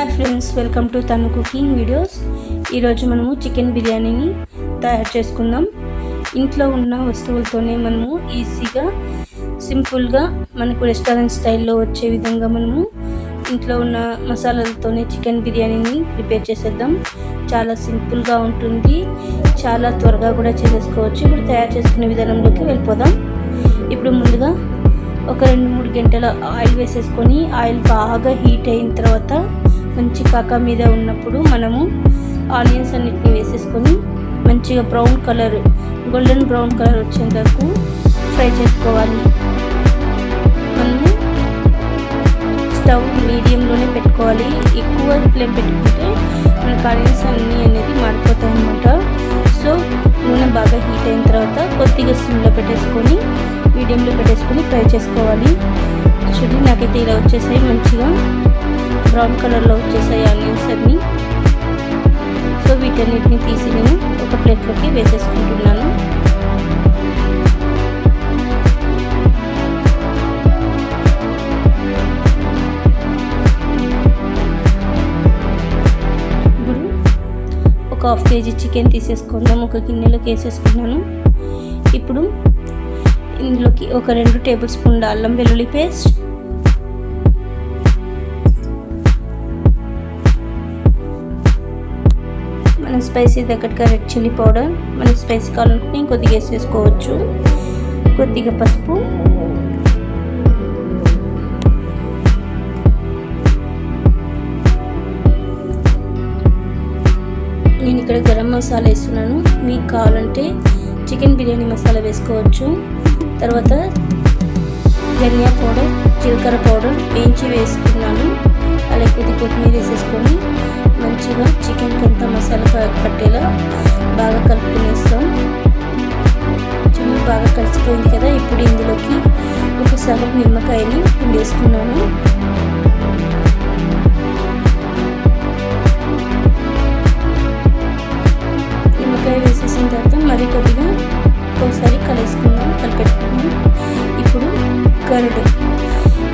Hi friends, welcome to తను cooking videos. ఈరోజు మనము చికెన్ బిర్యానీని తయారు చేసుకుందాం. ఇంట్లో ఉన్న వస్తువులతోనే మనము ఈజీగా సింపుల్గా మనకు రెస్టారెంట్ స్టైల్లో వచ్చే విధంగా మనము ఇంట్లో ఉన్న మసాలాలతోనే చికెన్ బిర్యానీని ప్రిపేర్ చేసేద్దాం. చాలా సింపుల్గా ఉంటుంది, చాలా త్వరగా కూడా చేసేసుకోవచ్చు. ఇప్పుడు తయారు చేసుకునే విధానంలోకి వెళ్ళిపోదాం. ఇప్పుడు ముందుగా ఒక 2-3 గంటల ఆయిల్ వేసేసుకొని ఆయిల్ బాగా హీట్ అయిన తర్వాత మంచి కాక మీద ఉన్నప్పుడు మనము ఆనియన్స్ అన్నిటిని వేసేసుకొని మంచిగా గోల్డెన్ బ్రౌన్ కలర్ వచ్చేంత వరకు ఫ్రై చేసుకోవాలి. మనము స్టవ్ మీడియంలోనే పెట్టుకోవాలి. ఎక్కువ ఫ్లేమ్ పెట్టుకుంటే మనకు ఆనియన్స్ అన్నీ అనేది మాడిపోతాయి అన్నమాట. సో నూనె బాగా హీట్ అయిన తర్వాత కొద్దిగా సిమ్లో పెట్టేసుకొని మీడియంలో పెట్టేసుకొని ఫ్రై చేసుకోవాలి. చూడండి, నాకైతే ఇలా వచ్చేసాయి, మంచిగా బ్రౌన్ కలర్లో వచ్చేసాయి ఆనియన్స్ అన్నీ. సో వీటన్నిటిని తీసి నేను ఒక ప్లేట్లోకి వేసేసుకుంటున్నాను. ఇప్పుడు ఒక 1/2 kg చికెన్ తీసేసుకుందాం. ఒక గిన్నెలోకి వేసేసుకున్నాను. ఇప్పుడు ఇందులోకి ఒక 2 టేబుల్ స్పూన్ల అల్లం వెల్లుల్లి పేస్ట్, మన స్పైసీ తగ్గట్టుగా రెడ్ చిల్లీ పౌడర్, మనకి స్పైసీ కావాలనుకుంటే ఇంకొద్దిగా వేసేసుకోవచ్చు. కొద్దిగా పసుపు, నేను ఇక్కడ గరం మసాలా వేస్తున్నాను. మీకు కావాలంటే చికెన్ బిర్యానీ మసాలా వేసుకోవచ్చు. తర్వాత ధనియా పౌడర్, జీలకర్ర పౌడర్ వేయించి వేసుకున్నాను. అలాగే కొద్ది కొత్తిమీర వేసేసుకొని మంచిగా చికెన్కి అంతా మసాలా పట్టేలా బాగా కలుపుకునేస్తాం. చికెన్ బాగా కలిసిపోయింది కదా. ఇప్పుడు ఇందులోకి ఒక సగం నిమ్మకాయని వేసుకున్నాను. నిమ్మకాయ వేసేసిన తర్వాత మరి కొద్దిగా ఒకసారి కలిపెట్టుకున్నాం. ఇప్పుడు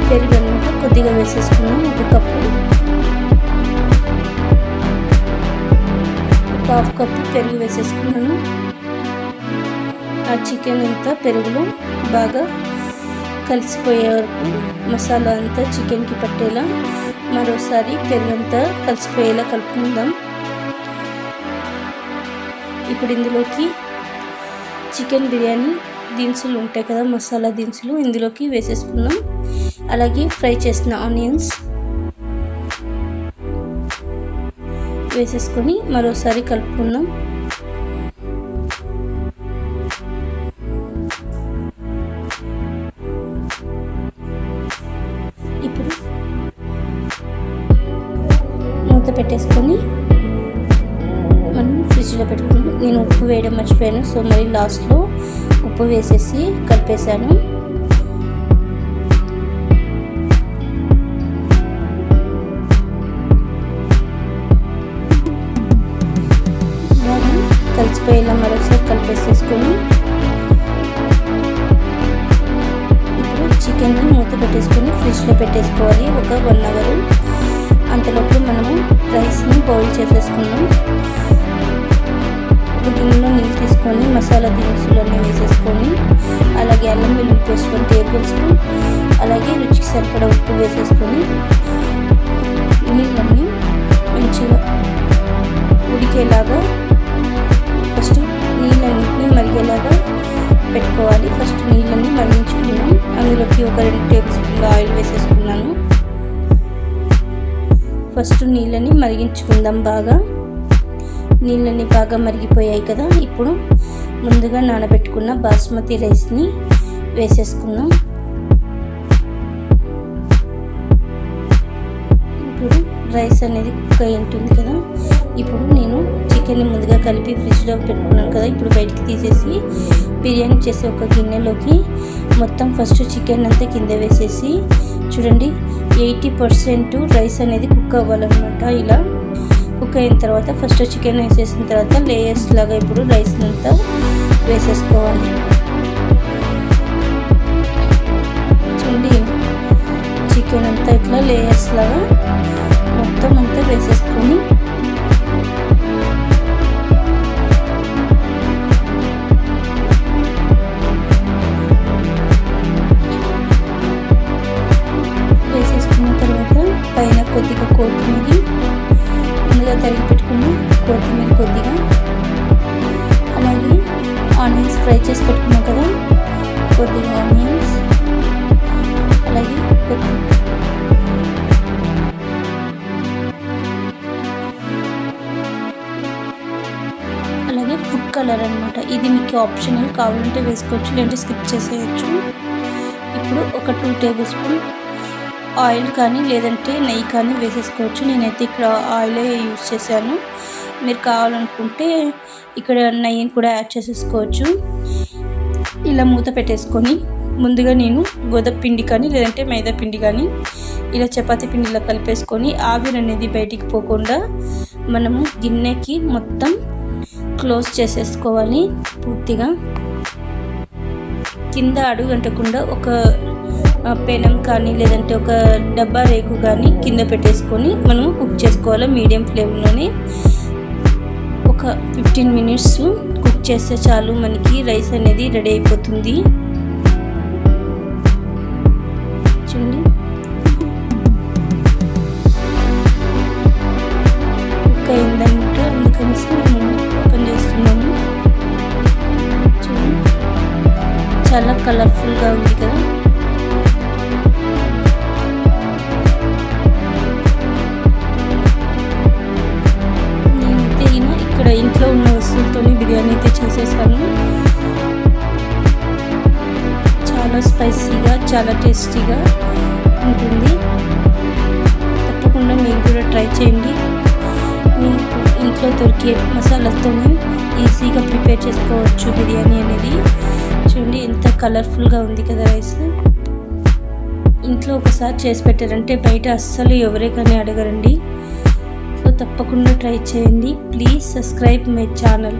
పెరుగు అన్నమాట కొద్దిగా వేసేసుకున్నాం. 1 కప్పు, 1/2 కప్పు పెరుగు వేసేసుకున్నాను. ఆ చికెన్ అంతా పెరుగులో బాగా కలిసిపోయే వరకు మసాలా అంతా చికెన్కి పట్టేలా మరోసారి పెరుగు అంతా కలిసిపోయేలా కలుపుకుందాం. ఇప్పుడు ఇందులోకి చికెన్ బిర్యానీ దినుసులు ఉంటాయి కదా, మసాలా దినుసులు ఇందులోకి వేసేసుకుందాం. అలాగే ఫ్రై చేసిన ఆనియన్స్ వేసేసుకొని మరోసారి కలుపుకుందాం. ఇప్పుడు మూత పెట్టేసుకొని మనం ఫ్రిడ్జ్లో పెట్టుకున్నాం. నేను ఉప్పు వేయడం మర్చిపోయాను, సో మరి లాస్ట్లో ఉప్పు వేసేసి కలిపేసాను. బాగా కలిసిపోయేలా మరోసారి కలిపేసేసుకొని ఇప్పుడు చికెన్ని మూత పెట్టేసుకొని ఫ్రిడ్జ్లో పెట్టేసుకోవాలి ఒక 1 అవర్. అంతలోపు మనము రైస్ని బాయిల్ చేసేసుకున్నాం. ఒక గిన్నెలో నీళ్ళు తీసుకొని మసాలా దినుసులన్నీ వేసేసుకొని అలాగే అల్లం వెల్లుల్లి పేస్ట్ 1 టేబుల్ స్పూన్, అలాగే రుచికి సరిపడా ఉప్పు వేసేసుకొని నీళ్ళన్నీ మంచిగా ఉడికేలాగా ఫస్ట్ నీళ్ళన్నింటినీ మరిగేలాగా పెట్టుకోవాలి. ఫస్ట్ నీళ్ళన్నీ మరిగించుకున్నాం. అందులోకి ఒక 2 టేబుల్ స్పూన్ల ఆయిల్ వేసేసుకున్నాను. ఫస్ట్ నీళ్ళని మరిగించుకుందాం. నీళ్ళని బాగా మరిగిపోయాయి కదా. ఇప్పుడు ముందుగా నానబెట్టుకున్న బాస్మతి రైస్ని వేసేసుకుందాం. ఇప్పుడు రైస్ అనేది కుక్ అయి ఉంటుంది కదా. ఇప్పుడు నేను చికెన్ని ముందుగా కలిపి ఫ్రిడ్జ్లో పెట్టుకున్నాను కదా. ఇప్పుడు బయటికి తీసేసి బిర్యానీ చేసే ఒక గిన్నెలోకి మొత్తం ఫస్ట్ చికెన్ అంతా కింద వేసేసి చూడండి, 80% రైస్ అనేది కుక్ అవ్వాలన్నమాట. ఇలా కుక్ అయిన తర్వాత ఫస్ట్ చికెన్ వేసేసిన తర్వాత లేయర్స్ లాగా ఇప్పుడు రైస్ అంతా వేసేసుకోవాలి. చూడండి, చికెన్ అంతా ఇట్లా లేయర్స్ లాగా మొత్తం అంతా కలర్ అనమాట. ఇది మీకు ఆప్షనల్, కావాలంటే వేసుకోవచ్చు, లేదంటే స్కిప్ చేసేయచ్చు. ఇప్పుడు ఒక 2 టేబుల్ స్పూన్ ఆయిల్ కానీ లేదంటే నెయ్యి కానీ వేసేసుకోవచ్చు. నేనైతే ఇక్కడ ఆయిలే యూజ్ చేశాను. మీరు కావాలనుకుంటే ఇక్కడ నెయ్యిని కూడా యాడ్ చేసేసుకోవచ్చు. ఇలా మూత పెట్టేసుకొని ముందుగా నేను గోధుమ పిండి కానీ లేదంటే మైదా పిండి కానీ ఇలా చపాతీ పిండిలా కలిపేసుకొని ఆవిరి అనేది బయటికి పోకుండా మనము గిన్నెకి మొత్తం క్లోజ్ చేసేసుకోవాలి. పూర్తిగా కింద అడుగంటకుండా ఒక పెనం కానీ లేదంటే ఒక డబ్బా రేకు కానీ కింద పెట్టేసుకొని మనము కుక్ చేసుకోవాలి మీడియం ఫ్లేమ్లోనే. ఒక 15 మినిట్స్ కుక్ చేస్తే చాలు, మనకి రైస్ అనేది రెడీ అయిపోతుంది. చూడండి, కుక్ అయిందంటే అందుకనేసి మేము ఓపెన్ చేస్తున్నాము. చూడండి, చాలా కలర్ఫుల్గా ఉంది కదా. ఇక్కడ ఇంట్లో ఉన్న వస్తువులతోనే బిర్యానీ అయితే చేసేసాను. చాలా స్పైసీగా, చాలా టేస్టీగా ఉంటుంది. తప్పకుండా మీరు కూడా ట్రై చేయండి. మీకు ఇంట్లో దొరికే మసాలాతోనే ఈజీగా ప్రిపేర్ చేసుకోవచ్చు బిర్యానీ అనేది. చూడండి ఎంత కలర్ఫుల్గా ఉంది కదా రైస్. ఇంట్లో ఒకసారి చేసి పెట్టారంటే బయట అస్సలు ఎవరే కానీ అడగరండి. సో తప్పకుండా ట్రై చేయండి. Please subscribe my channel.